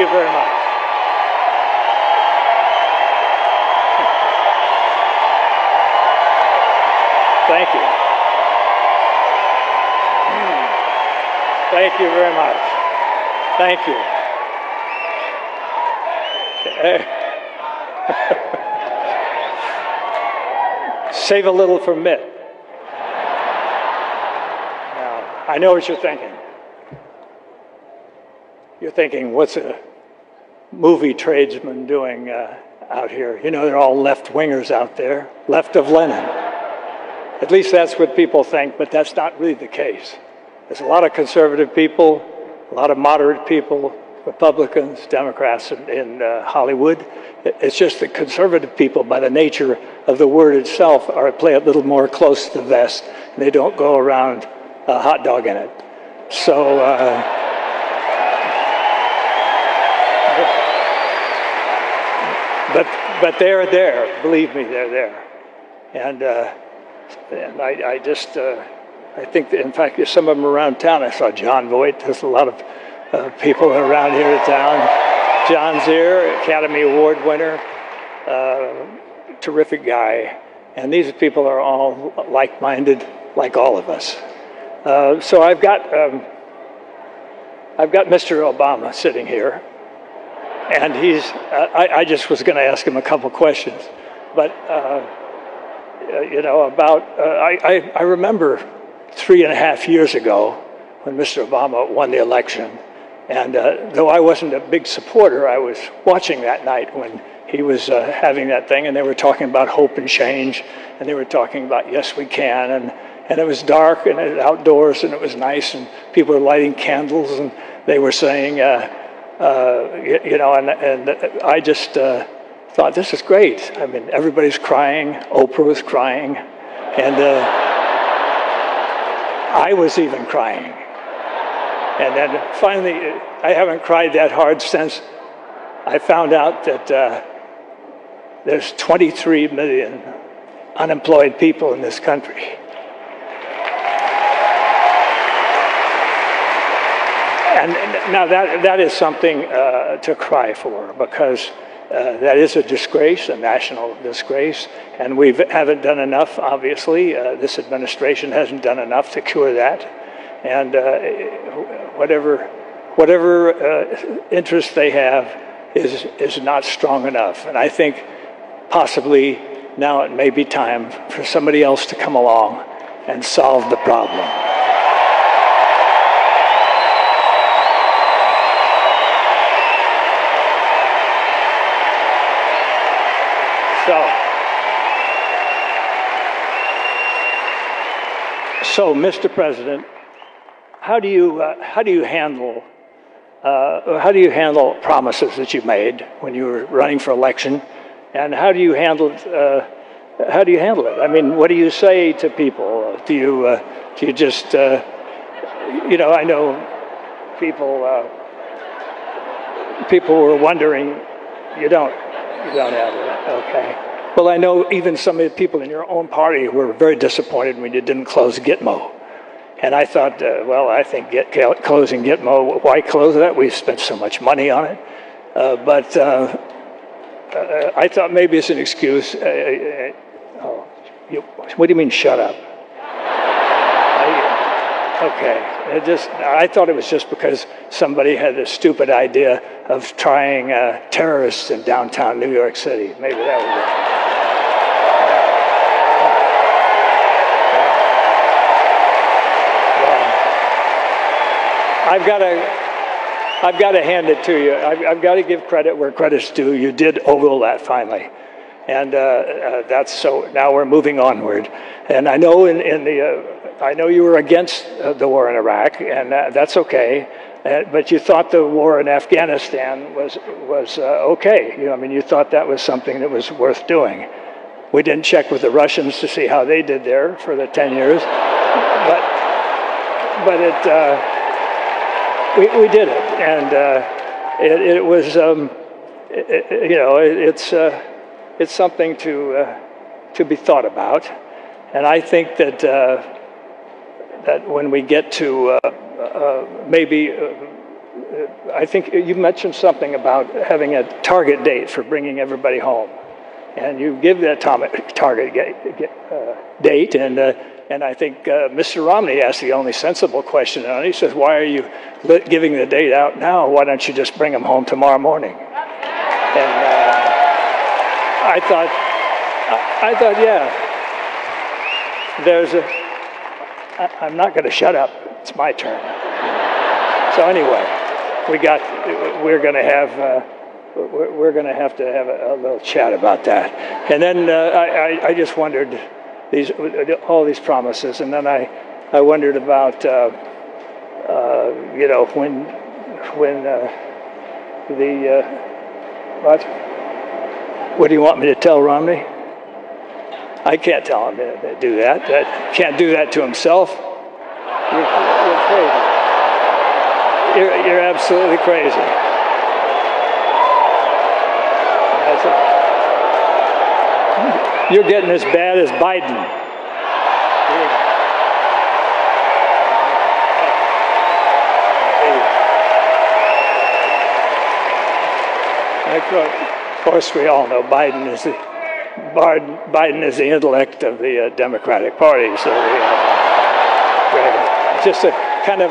you very much. Thank you. Thank you very much. Thank you. Save a little for Mitt. Now, I know what you're thinking. You're thinking, what's a movie tradesman doing out here? You know, they're all left-wingers out there, left of Lenin. At least that's what people think, but that's not really the case. There's a lot of conservative people, a lot of moderate people, Republicans, Democrats in Hollywood. It's just that conservative people, by the nature of the word itself, play a little more close to the vest, and they don't go around hot dogging it. So, but they're there. Believe me, they're there. And I just, I think that, in fact, there's some of them around town. I saw John Voight. There's a lot of people around here in town. John Zier, Academy Award winner, terrific guy. And these people are all like-minded, like all of us. So I've got Mr. Obama sitting here, and he's. I just was going to ask him a couple questions, but you know, about I remember 3.5 years ago when Mr. Obama won the election. And though I wasn't a big supporter, I was watching that night when he was having that thing, and they were talking about hope and change, and they were talking about yes, we can, and it was dark and it was outdoors and it was nice, and people were lighting candles, and they were saying, you know, and I just thought this is great. I mean, everybody's crying. Oprah was crying, and I was even crying. And then finally, I haven't cried that hard since I found out that there's 23 million unemployed people in this country. And now that is something to cry for, because that is a disgrace, a national disgrace, and we haven't done enough, obviously. This administration hasn't done enough to cure that. And whatever interest they have is not strong enough. And I think possibly now it may be time for somebody else to come along and solve the problem. So, Mr. President, how do you handle promises that you made when you were running for election, and how do you handle it? I mean, what do you say to people? Do you just you know? I know people were wondering. You don't have it, okay? Well, I know even some of the people in your own party were very disappointed when you didn't close Gitmo. And I thought, well, I think closing Gitmo, why close that? We've spent so much money on it. But I thought maybe it's an excuse. What do you mean, shut up? Okay. I thought it was just because somebody had a stupid idea of trying terrorists in downtown New York City. Maybe that was it. I've got to hand it to you. I've got to give credit where credit's due. You did ogle that finally, and that's so. Now we're moving onward. And I know I know you were against the war in Iraq, and that's okay. But you thought the war in Afghanistan was okay. You know, I mean, you thought that was something that was worth doing. We didn't check with the Russians to see how they did there for the 10 years, but it. We did it, and it was, you know, it's something to be thought about, and I think that when we get to maybe I think you mentioned something about having a target date for bringing everybody home, and you give that target date, and I think Mr. Romney asked the only sensible question, and he says, "Why are you giving the date out now? Why don't you just bring them home tomorrow morning?" And I thought, yeah, I'm not going to shut up. It's my turn. So anyway, we're going to have to have a little chat about that. And then I just wondered all these promises, and then I wondered about what do you want me to tell Romney? I can't tell him to do that. Can't do that to himself. You're crazy. You're absolutely crazy. You're getting as bad as Biden. Of course, we all know Biden is the intellect of the Democratic Party. So just a kind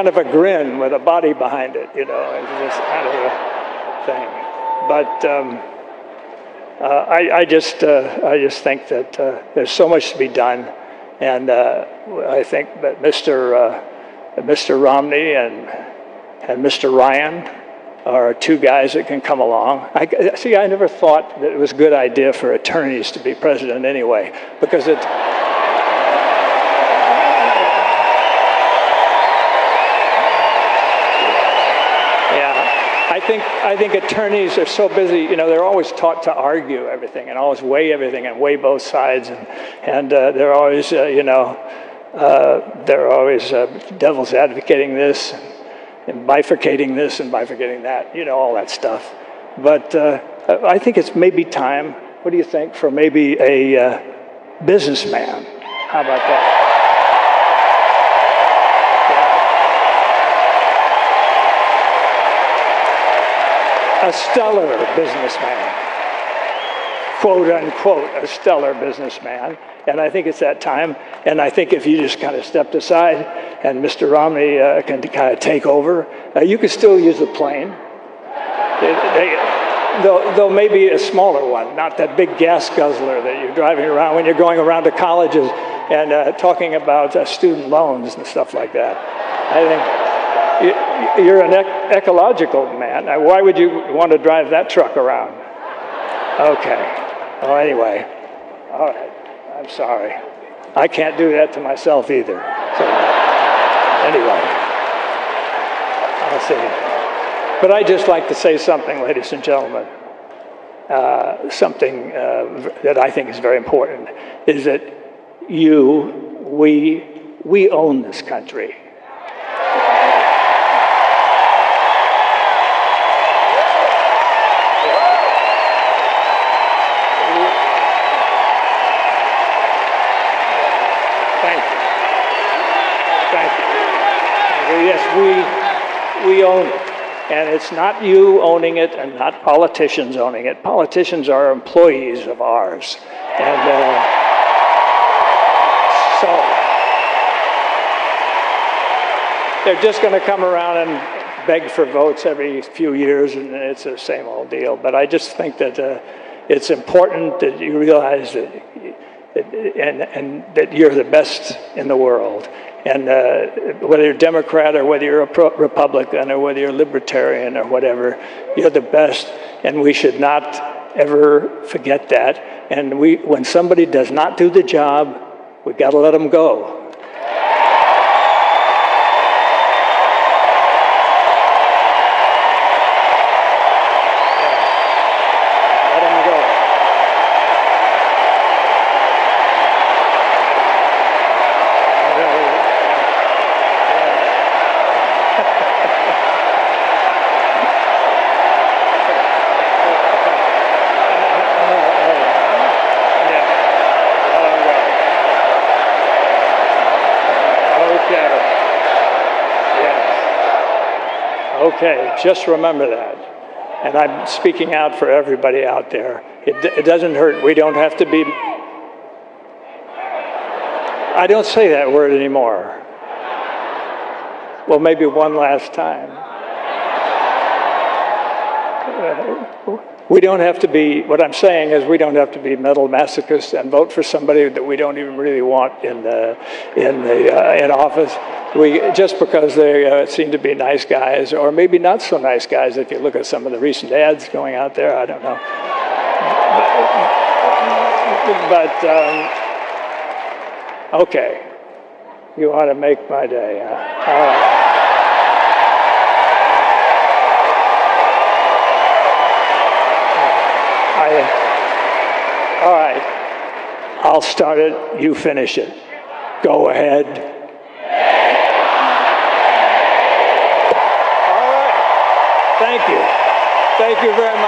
of a grin with a body behind it, It's just kind of a thing. But I just think that there's so much to be done, and I think that Mr. Romney and Mr. Ryan are two guys that can come along. I never thought that it was a good idea for attorneys to be president anyway, because it. I think attorneys are so busy. They're always taught to argue everything and always weigh everything and weigh both sides, and they're always devil's advocating this and bifurcating this and bifurcating that. All that stuff. But I think it's maybe time. What do you think for maybe a businessman? How about that? A stellar businessman, quote unquote, a stellar businessman. And I think it's that time. And I think if you just kind of stepped aside and Mr. Romney can kind of take over, you could still use the plane. Though maybe a smaller one, not that big gas guzzler that you're driving around when you're going around to colleges and talking about student loans and stuff like that. I think you're an ecological man. Why would you want to drive that truck around? Okay. Well, anyway. All right. I'm sorry. I can't do that to myself either. So, anyway. I'll see. But I'd just like to say something, ladies and gentlemen. Something that I think is very important is that we own this country. Yes, we own it. And it's not you owning it and not politicians owning it. Politicians are employees of ours. And so they're just going to come around and beg for votes every few years, and it's the same old deal. But I just think that it's important that you realize that and that you're the best in the world. And whether you're Democrat or whether you're a Republican or whether you're libertarian or whatever, you're the best, and we should not ever forget that. And when somebody does not do the job, we got to let them go. Okay, just remember that. And I'm speaking out for everybody out there. It doesn't hurt. We don't have to be... I don't say that word anymore. Well, maybe one last time. We don't have to be, what I'm saying is we don't have to be mental masochists and vote for somebody that we don't even really want in office. Just because they seem to be nice guys, or maybe not so nice guys if you look at some of the recent ads going out there, I don't know. Okay, you ought to make my day. Huh? All right, I'll start it, you finish it. Go ahead. All right, thank you very much.